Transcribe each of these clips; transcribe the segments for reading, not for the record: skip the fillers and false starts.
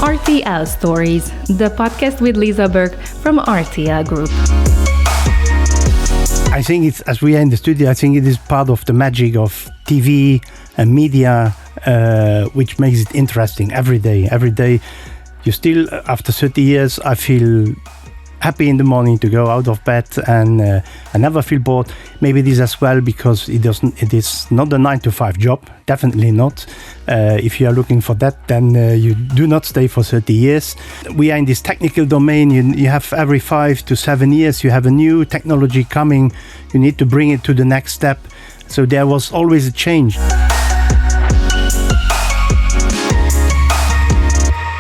RTL Stories, the podcast with Lisa Burke from RTL Group. I think it's, as we are in the studio, I think it is part of the magic of TV and media, which makes it interesting every day. You still, after 30 years, I feel happy in the morning to go out of bed, and I never feel bored. Maybe it is as well because it is not a 9-to-5 job, definitely not. If you are looking for that, then you do not stay for 30 years. We are in this technical domain. You have every 5 to 7 years, you have a new technology coming. You need to bring it to the next step. So there was always a change.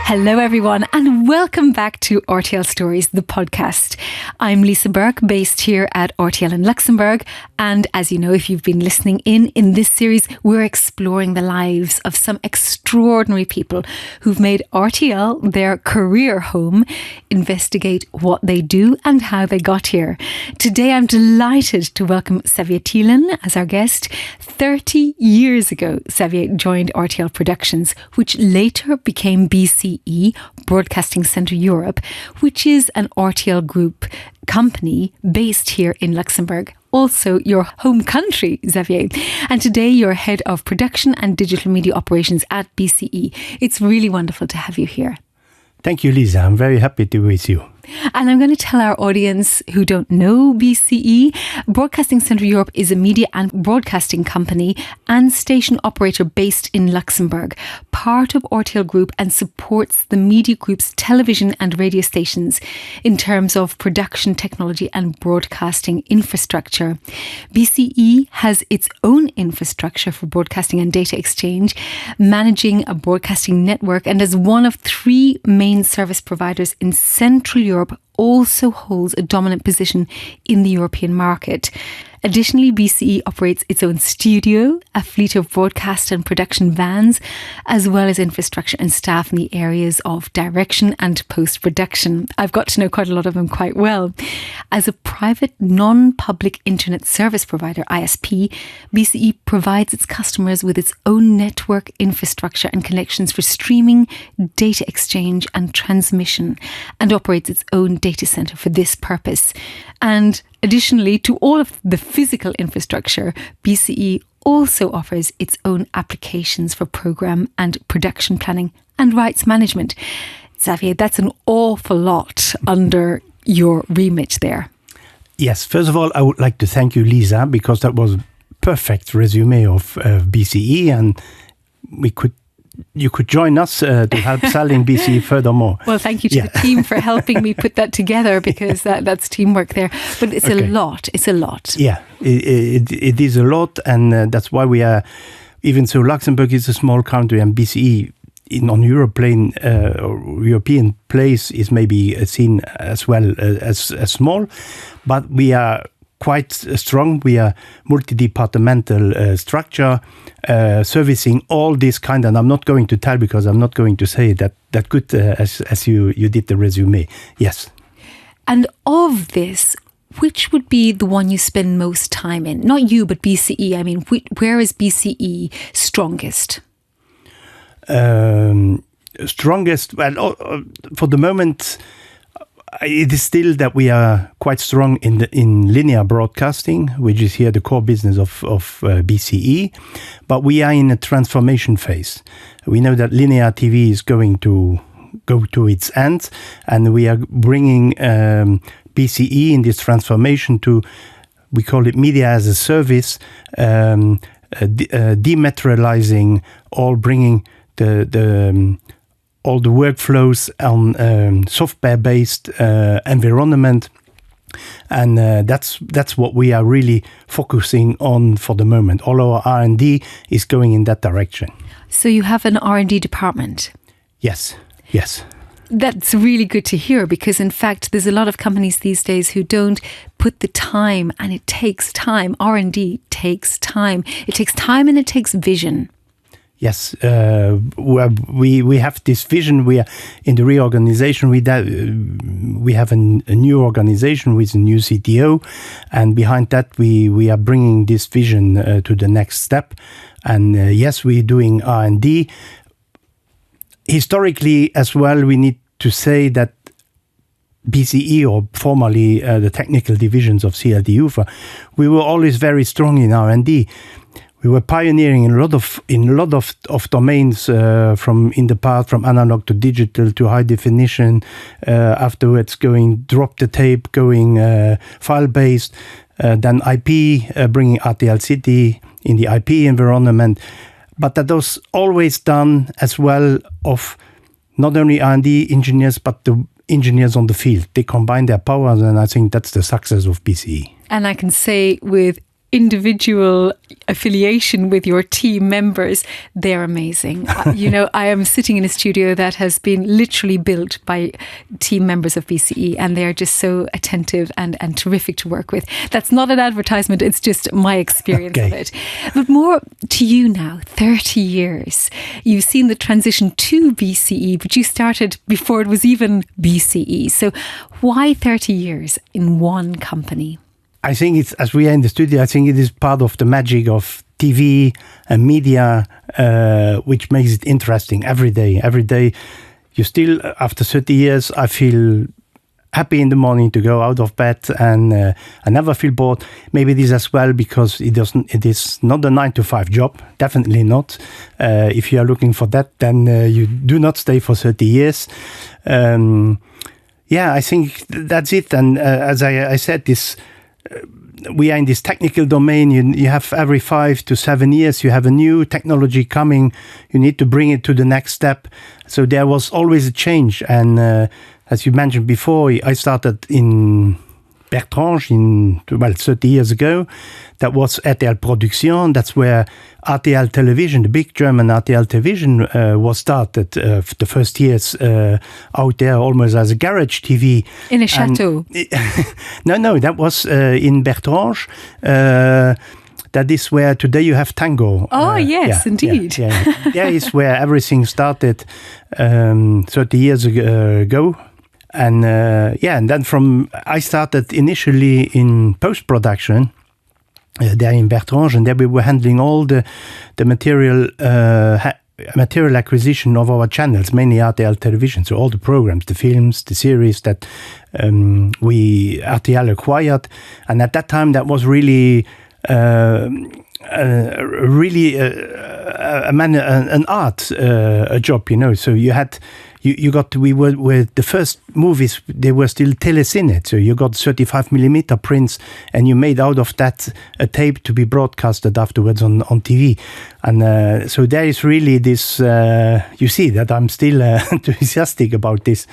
Hello everyone and welcome back to RTL Stories, the podcast. I'm Lisa Burke, based here at RTL in Luxembourg, and as you know, if you've been listening in this series, we're exploring the lives of some extraordinary people who've made RTL their career home, investigate what they do and how they got here. Today I'm delighted to welcome Xavier Thillen as our guest. 30 years ago, Xavier joined RTL Productions, which later became BCE, Broadcasting Centre Europe, which is an RTL Group company based here in Luxembourg. Also your home country, Xavier. And today you're head of production and digital media operations at BCE. It's really wonderful to have you here. Thank you, Lisa. I'm very happy to be with you. And I'm going to tell our audience who don't know BCE, Broadcasting Centre Europe is a media and broadcasting company and station operator based in Luxembourg, part of RTL Group, and supports the media group's television and radio stations in terms of production technology and broadcasting infrastructure. BCE has its own infrastructure for broadcasting and data exchange, managing a broadcasting network, and as one of 3 main service providers in Central Europe, also holds a dominant position in the European market. Additionally, BCE operates its own studio, a fleet of broadcast and production vans, as well as infrastructure and staff in the areas of direction and post-production. I've got to know quite a lot of them quite well. As a private, non-public internet service provider, ISP, BCE provides its customers with its own network infrastructure and connections for streaming, data exchange and transmission, and operates its own data center for this purpose. And additionally to all of the physical infrastructure, BCE also offers its own applications for program and production planning and rights management. Xavier, that's an awful lot under your remit there. Yes, first of all, I would like to thank you, Lisa, because that was a perfect resume of BCE, and you could join us to help selling BCE furthermore. Well, thank you to the team for helping me put that together, because that's teamwork there. But it's a lot. It's a lot. Yeah, it is a lot, and that's why we are, even so Luxembourg is a small country, and BCE on European place is maybe seen as well as small, but we are quite strong. We are multi-departmental structure, servicing all this kind, and I'm not going to tell because I'm not going to say that good as you did the resume. Yes. And of this, which would be the one you spend most time in? Not you, but BCE. I mean, where is BCE strongest? Strongest, well, for the moment, it is still that we are quite strong in linear broadcasting, which is here the core business of BCE. But we are in a transformation phase. We know that linear TV is going to go to its end, and we are bringing BCE in this transformation to, we call it media as a service, dematerializing, all bringing all the workflows on software-based environment, and that's what we are really focusing on for the moment. All our R&D is going in that direction. So you have an R&D department? Yes. That's really good to hear, because in fact there's a lot of companies these days who don't put the time, and it takes time. R&D takes time. It takes time and it takes vision. Yes, we have this vision. We are in the reorganization. We have a new organization with a new CTO, and behind that we are bringing this vision to the next step. And yes, we're doing R&D. historically as well, we need to say that BCE, or formerly the technical divisions of CLD-UFA, we were always very strong in R&D. We were pioneering in a lot of domains, from in the past, from analog to digital to high definition. Afterwards, going drop the tape, going file based, then IP, bringing RTL City in the IP environment. But that was always done as well of not only R&D engineers but the engineers on the field. They combine their powers, and I think that's the success of BCE. And I can say with individual affiliation with your team members, they're amazing. I am sitting in a studio that has been literally built by team members of BCE, and they're just so attentive and terrific to work with. That's not an advertisement, it's just my experience of it. But more to you now, 30 years. You've seen the transition to BCE, but you started before it was even BCE. So why 30 years in one company? I think it's, as we are in the studio, I think it is part of the magic of TV and media, which makes it interesting every day. Every day, you still, after 30 years, I feel happy in the morning to go out of bed, and I never feel bored. Maybe this as well because it is not a 9-to-5 job, definitely not. If you are looking for that, then you do not stay for 30 years. I think that's it. And as I said, we are in this technical domain. You have every 5 to 7 years, you have a new technology coming. You need to bring it to the next step. So there was always a change. And as you mentioned before, I started in Bertrange 30 years ago. That was RTL Productions. That's where RTL Television, the big German RTL Television, was started. The first years out there almost as a garage TV. In a chateau? No, that was in Bertrange. That is where today you have Tango. Oh, yes, indeed. Yeah, it's where everything started 30 years ago. And and then I started initially in post-production there in Bertrange, and there we were handling all the material acquisition of our channels, mainly RTL Television, so all the programs, the films, the series that RTL acquired. And at that time, that was really an art, a job, So you had. We were with the first movies, they were still telecine, so you got 35mm prints, and you made out of that a tape to be broadcasted afterwards on TV. And so there is really this, you see that I'm still enthusiastic about this.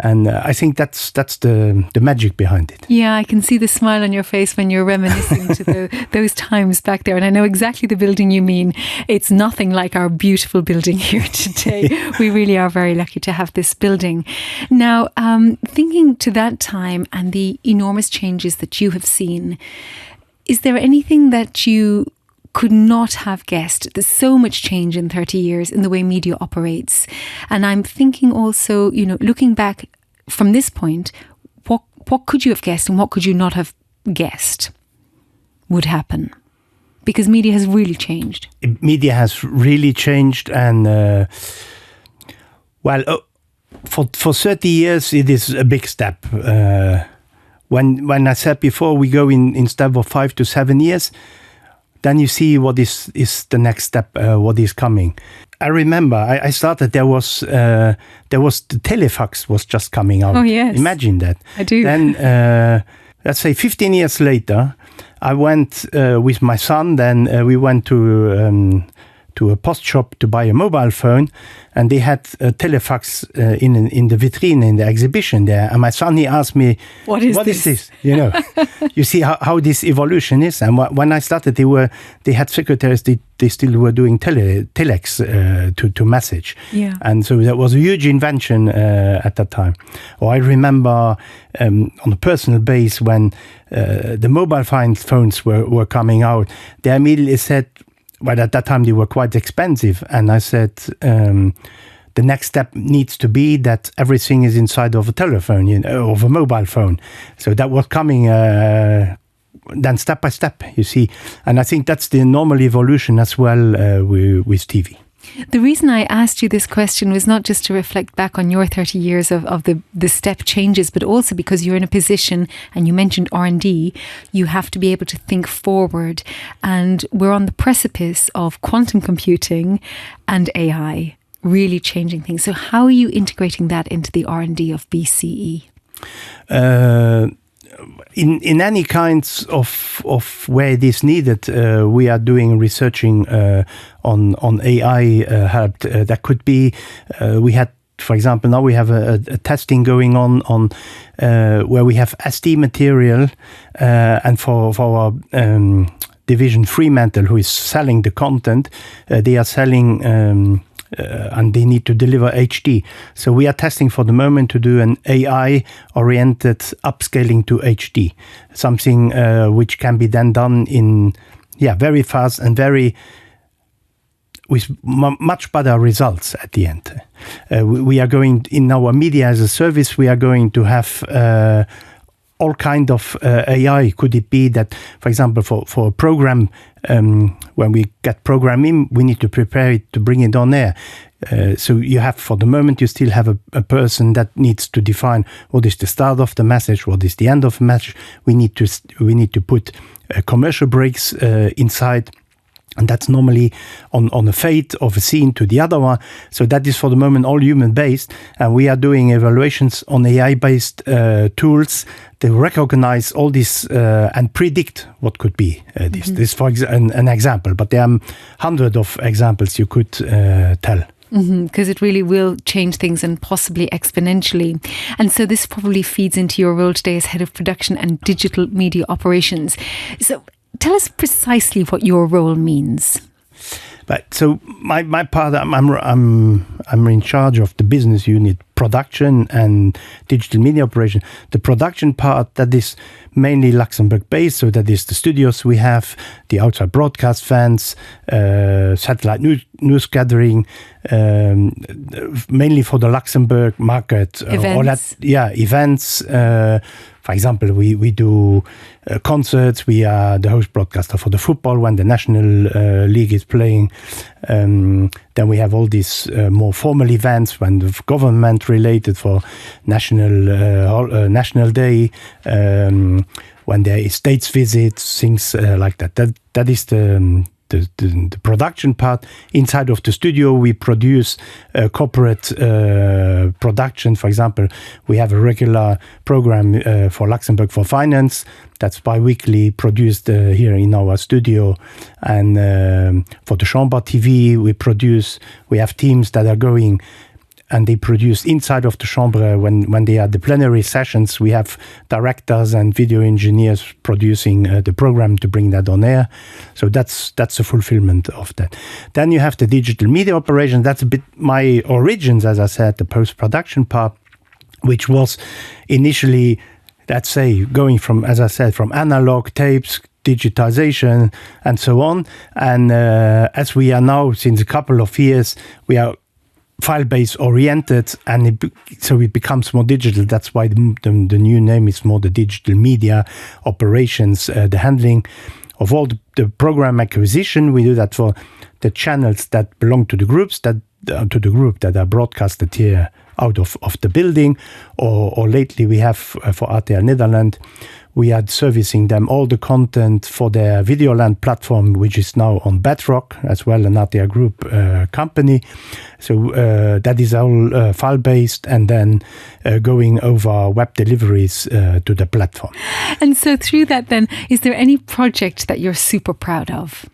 And I think that's the magic behind it. Yeah, I can see the smile on your face when you're reminiscing to those times back there. And I know exactly the building you mean. It's nothing like our beautiful building here today. We really are very lucky to have this building. Now, thinking to that time and the enormous changes that you have seen, is there anything that you could not have guessed? There's so much change in 30 years in the way media operates. And I'm thinking also, looking back from this point, what could you have guessed and what could you not have guessed would happen? Because media has really changed. Media has really changed, and for 30 years it is a big step. When I said before we go in step of 5 to 7 years, then you see what is the next step, what is coming. I remember I started, there was the telefax was just coming out. Oh, yes. Imagine that. I do. Then, let's say 15 years later, I went with my son, then we went to a post shop to buy a mobile phone, and they had a telefax in the vitrine, in the exhibition there. And my son, he asked me, what is this? You see how this evolution is. And when I started, they had secretaries, they still were doing telex to message. Yeah. And so that was a huge invention at that time. Or I remember on a personal base when the mobile phones were coming out, they immediately said, well, at that time they were quite expensive, and I said the next step needs to be that everything is inside of a telephone, of a mobile phone. So that was coming then step by step, you see. And I think that's the normal evolution as well with TV. The reason I asked you this question was not just to reflect back on your 30 years of the step changes, but also because you're in a position, and you mentioned R&D, you have to be able to think forward. And we're on the precipice of quantum computing and AI really changing things. So how are you integrating that into the R&D of BCE? In any kinds of where it is needed, we are doing researching on AI help. That could be, we had, for example, now we have a testing going on where we have SD material, and for our division Fremantle, who is selling the content, they are selling and they need to deliver HD. So we are testing for the moment to do an AI-oriented upscaling to HD, something which can be then done in very fast and with much better results at the end. We are going, in our media as a service, we are going to have all kind of AI. Could it be that, for example, for a program, when we get program in, we need to prepare it to bring it on air. So you have, for the moment, you still have a person that needs to define what is the start of the message, what is the end of the message. We need to put commercial breaks inside. And that's normally on a fade of a scene to the other one. So that is for the moment all human-based. And we are doing evaluations on AI-based tools to recognize all this and predict what could be this. Mm-hmm. This, for an example, but there are hundreds of examples you could tell. Because it really will change things, and possibly exponentially. And so this probably feeds into your role today as head of production and digital media operations. So tell us precisely what your role means. But so my part, I'm in charge of the business unit production and digital media operation. The production part, that is mainly Luxembourg-based, so that is the studios we have, the outside broadcast fans, satellite news gathering, mainly for the Luxembourg market. Events. Events. For example, we do concerts. We are the host broadcaster for the football when the National League is playing. Then we have all these more formal events when the government related for National Day, when there is states visits, things like that. That is the production part. Inside of the studio, we produce corporate production. For example, we have a regular program for Luxembourg for Finance that's bi-weekly produced here in our studio. And for the Chambre TV, we have teams that are going and they produce inside of the Chambre when they are the plenary sessions. We have directors and video engineers producing the program to bring that on air. So that's a fulfillment of that. Then you have the digital media operation. That's a bit my origins, as I said, the post-production part, which was initially, let's say, going from, as I said, from analog tapes, digitization, and so on. And as we are now, since a couple of years, we are file-based oriented, and so it becomes more digital. That's why the new name is more the digital media operations, the handling of all the program acquisition. We do that for the channels that belong to the groups that are broadcasted here out of the building, or lately we have for RTL Netherlands, we are servicing them all the content for their Videoland platform, which is now on Bedrock, as well, an RTL Group company. So that is all file-based, and then going over web deliveries to the platform. And so through that then, is there any project that you're super proud of?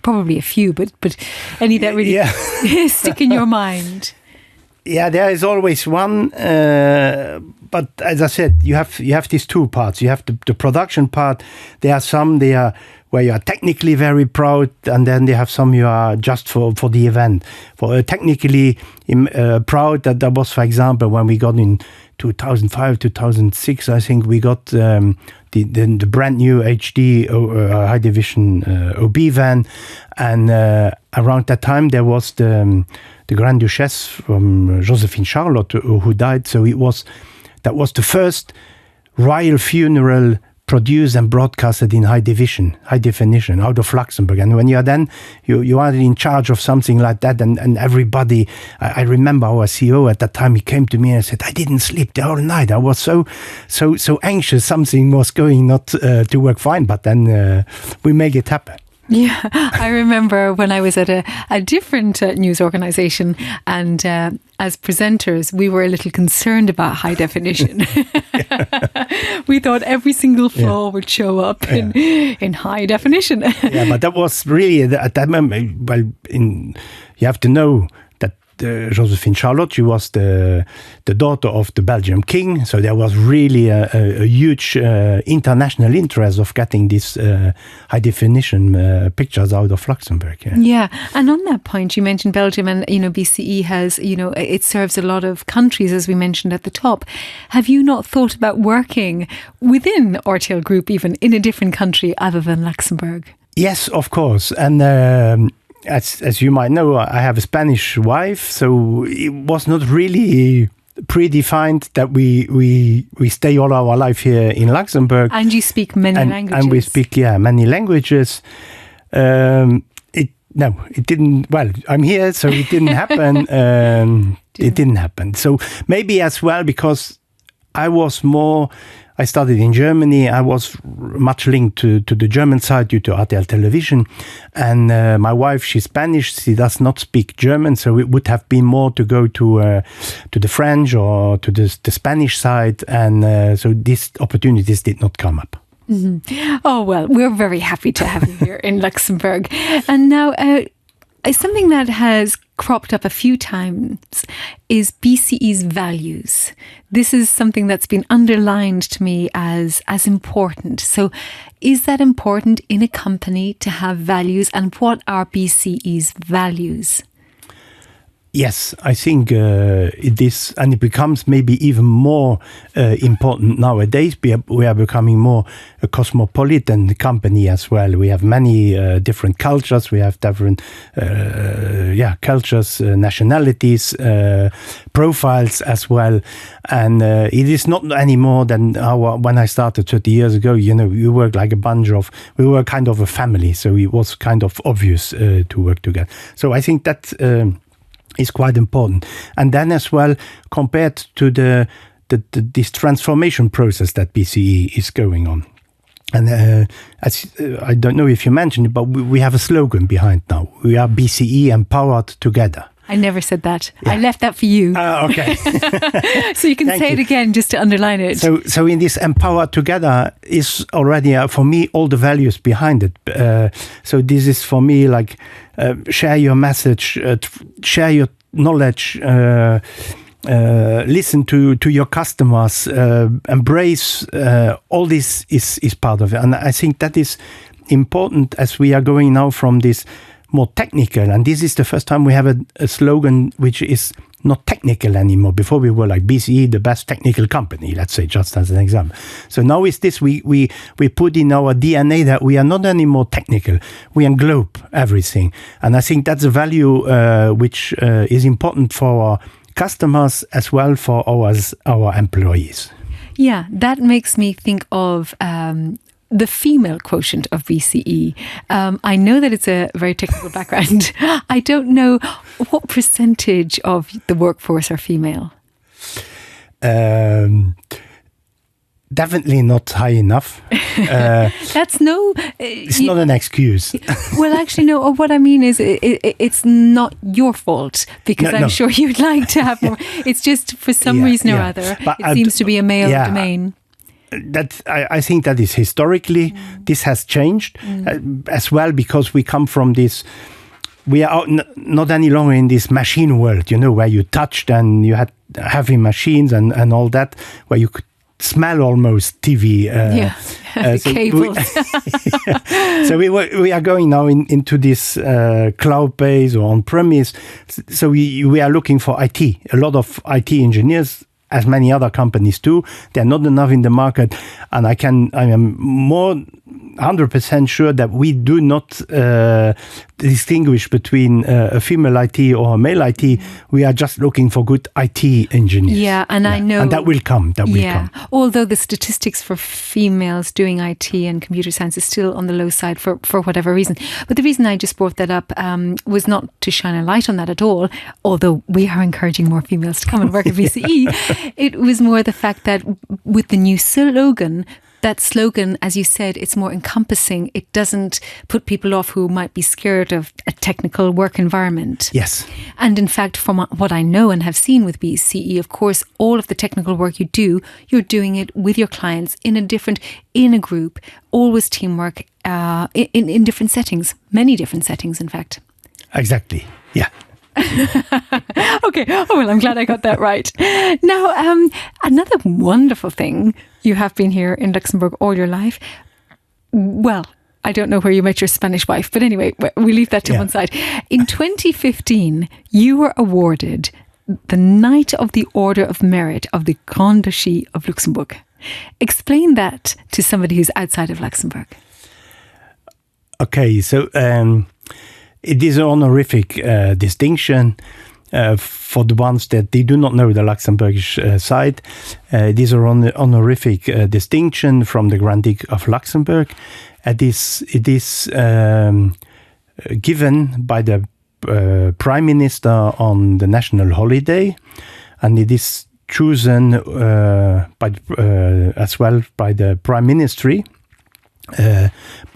Probably a few, but any that really stick in your mind? Yeah, there is always one, but as I said, you have these two parts. You have the production part. There are some where you are technically very proud, and then they have some you are just for the event. For technically proud, that was, for example, when we got in 2005, 2006, I think we got the brand new HD high division OB van, and around that time there was the Grand Duchess from Josephine Charlotte who died. So that was the first royal funeral produced and broadcasted in high definition out of Luxembourg. And when you are then, you are in charge of something like that, and everybody, I remember our CEO at that time, he came to me and said, I didn't sleep the whole night. I was so anxious. Something was going not to work fine, but then we make it happen. Yeah, I remember when I was at a different news organisation, and as presenters, we were a little concerned about high definition. We thought every single flaw would show up in high definition. Yeah, but that was really, at that moment, well, you have to know that Josephine Charlotte, she was the daughter of the Belgian king, so there was really a huge international interest of getting these high definition pictures out of Luxembourg. Yeah, and on that point, you mentioned Belgium, and BCE has, it serves a lot of countries, as we mentioned at the top. Have you not thought about working within RTL Group, even in a different country other than Luxembourg? Yes, of course, and as you might know, I have a Spanish wife, so it was not really predefined that we stay all our life here in Luxembourg. And you speak many languages. And we speak, many languages. It didn't, well, I'm here, so it didn't happen. It didn't happen. So maybe as well, because I studied in Germany. I was much linked to the German side due to RTL Television. And my wife, she's Spanish. She does not speak German. So it would have been more to go to the French or to the Spanish side. And so these opportunities did not come up. Mm-hmm. Oh, well, we're very happy to have you here in Luxembourg. And now, something that has cropped up a few times is BCE's values. This is something that's been underlined to me as important. So is that important in a company to have values, and what are BCE's values? Yes, I think it is, and it becomes maybe even more important nowadays. We are becoming more a cosmopolitan company as well. We have many different cultures. We have different cultures, nationalities, profiles as well. And it is not anymore than when I started 30 years ago. We work like we were kind of a family. So it was kind of obvious to work together. So I think that is quite important. And then as well, compared to this transformation process that BCE is going on. And I don't know if you mentioned it, but we have a slogan behind now. We are BCE empowered together. I never said that. Yeah. I left that for you. Okay. So you can say it again just to underline it. So in this empowered together is already, for me, all the values behind it. So this is for me like share your message, share your knowledge, listen to your customers, embrace all this is part of it. And I think that is important as we are going now from this more technical, and this is the first time we have a slogan which is not technical anymore. Before we were like BCE, the best technical company, let's say, just as an example. So now is this, we put in our DNA that we are not anymore technical, we englobe everything. And I think that's a value which is important for our customers as well for our employees. Yeah, that makes me think of the female quotient of BCE. I know that it's a very technical background. I don't know what percentage of the workforce are female. Definitely not high enough. That's no... it's not an excuse. Well, actually, no. What I mean is it's not your fault, because I'm sure you'd like to have more. It's just for some reason or other, but it seems to be a male domain. That I think that is historically this has changed as well, because we come from this. We are not any longer in this machine world, where you touched and you had heavy machines and all that, where you could smell almost TV. So cables. So we are going now into this cloud-based or on-premise. So we are looking for IT. A lot of IT engineers, as many other companies do. They're not enough in the market, and I am more 100% sure that we do not distinguish between a female IT or a male IT. We are just looking for good IT engineers. Yeah, and I know... And that will come. That will come. Although the statistics for females doing IT and computer science is still on the low side for whatever reason. But the reason I just brought that up was not to shine a light on that at all, although we are encouraging more females to come and work at BCE. It was more the fact that with the new slogan, that slogan, as you said, it's more encompassing. It doesn't put people off who might be scared of a technical work environment. Yes. And in fact, from what I know and have seen with BCE, of course, all of the technical work you do, you're doing it with your clients in a group, always teamwork, in different settings, many different settings, in fact. Exactly. Yeah. Okay. Oh, well, I'm glad I got that right. Now, another wonderful thing, you have been here in Luxembourg all your life. Well, I don't know where you met your Spanish wife, but anyway, we leave that to one side. In 2015, you were awarded the Knight of the Order of Merit of the Grand Duchy of Luxembourg. Explain that to somebody who's outside of Luxembourg. Okay, so... it is an honorific distinction for the ones that they do not know the Luxembourgish side. It is an honorific distinction from the Grand Duke of Luxembourg. It is given by the Prime Minister on the national holiday, and it is chosen as well by the Prime Ministry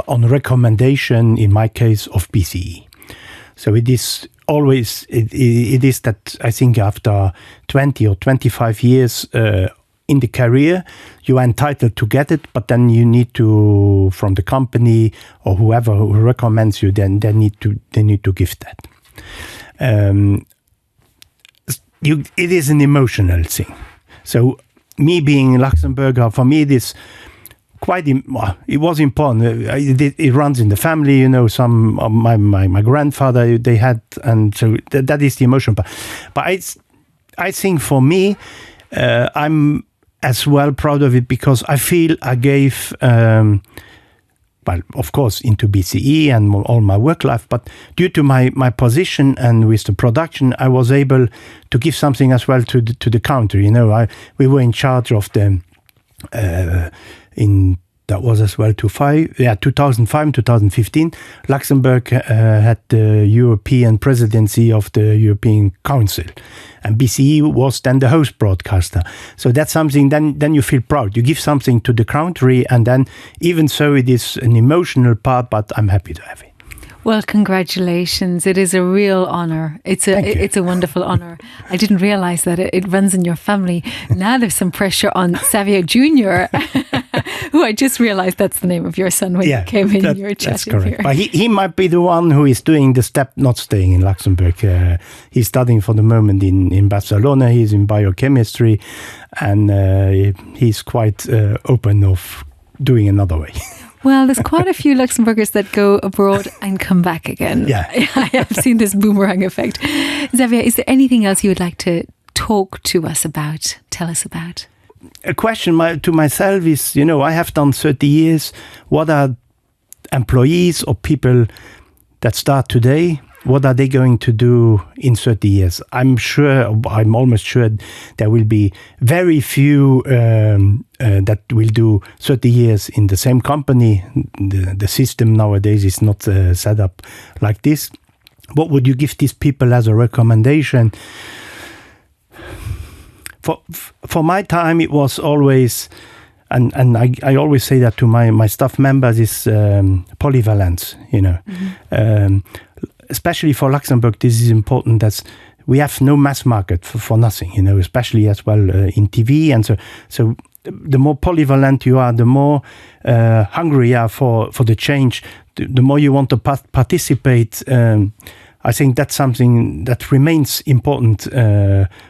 on recommendation, in my case, of BCE. So it is always, it is that I think after 20 or 25 years in the career, you are entitled to get it, but then you need to, from the company or whoever who recommends you, then they need to give that. It is an emotional thing. So me being Luxembourger, for me it is it was important. It runs in the family, you know. Some of my grandfather they had, and so that is the emotion. But I think for me, I'm as well proud of it because I feel I gave, well, of course, into BCE and all my work life. But due to my position and with the production, I was able to give something as well to the country. You know, we were in charge of the. That was as well 2005, 2015. Luxembourg had the European presidency of the European Council, and BCE was then the host broadcaster. So that's something. Then you feel proud. You give something to the country, and then even so, it is an emotional part. But I'm happy to have it. Well, congratulations. It is a real honour. It's a wonderful honour. I didn't realise that it runs in your family. Now there's some pressure on Xavier Jr., who I just realised that's the name of your son when you came in your chat. That's correct. Here. But he might be the one who is doing the step not staying in Luxembourg. He's studying for the moment in Barcelona. He's in biochemistry, and he's quite open of doing another way. Well, there's quite a few Luxembourgers that go abroad and come back again. Yeah. I have seen this boomerang effect. Xavier, is there anything else you would like to talk to us about, tell us about? A question to myself is, you know, I have done 30 years. What are employees or people that start today? What are they going to do in 30 years? I'm almost sure there will be very few that will do 30 years in the same company. The system nowadays is not set up like this. What would you give these people as a recommendation? For my time, it was always, and I always say that to my staff members, is polyvalence, you know. Mm-hmm. Especially for Luxembourg, this is important that we have no mass market for nothing, you know, especially as well in TV. And so the more polyvalent you are, the more hungry you are for the change, the more you want to participate. I think that's something that remains important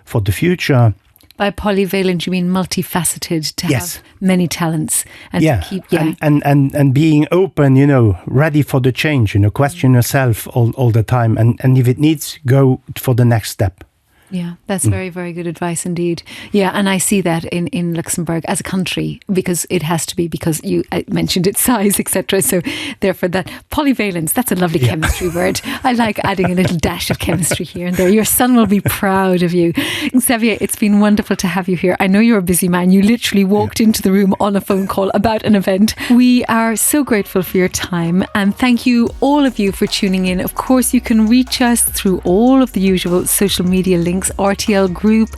for the future. By polyvalent, you mean multifaceted, to have many talents and to keep, and being open, you know, ready for the change, you know, question yourself all the time, and if it needs, go for the next step. Yeah, that's very, very good advice indeed. Yeah, and I see that in Luxembourg as a country, because it has to be, because you mentioned its size, etc. So therefore that polyvalence, that's a lovely chemistry word. I like adding a little dash of chemistry here and there. Your son will be proud of you. Xavier, it's been wonderful to have you here. I know you're a busy man. You literally walked into the room on a phone call about an event. We are so grateful for your time, and thank you, all of you, for tuning in. Of course, you can reach us through all of the usual social media links. RTL Group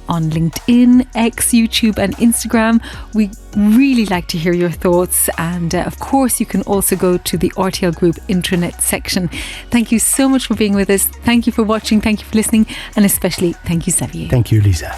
on LinkedIn, X, YouTube and Instagram. We really like to hear your thoughts, and of course you can also go to the RTL Group intranet section. Thank you so much for being with us. Thank you for watching, thank you for listening, and especially thank you, Xavier. Thank you, Lisa.